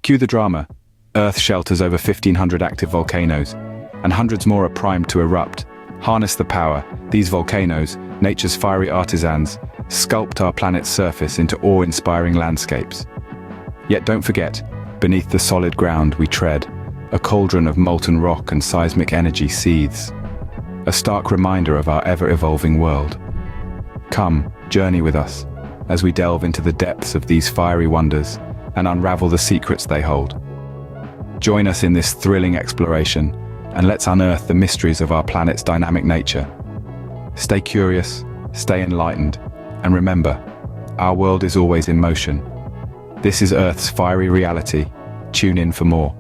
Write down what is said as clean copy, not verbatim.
Cue the drama. Earth shelters over 1,500 active volcanoes, and hundreds more are primed to erupt. Harness the power. These volcanoes, nature's fiery artisans, sculpt our planet's surface into awe-inspiring landscapes. Yet don't forget, beneath the solid ground we tread, a cauldron of molten rock and seismic energy seethes, a stark reminder of our ever-evolving world. Come, journey with us, as we delve into the depths of these fiery wonders and unravel the secrets they hold. Join us in this thrilling exploration, and let's unearth the mysteries of our planet's dynamic nature. Stay curious, stay enlightened, and remember, our world is always in motion. This is Earth's fiery reality. Tune in for more.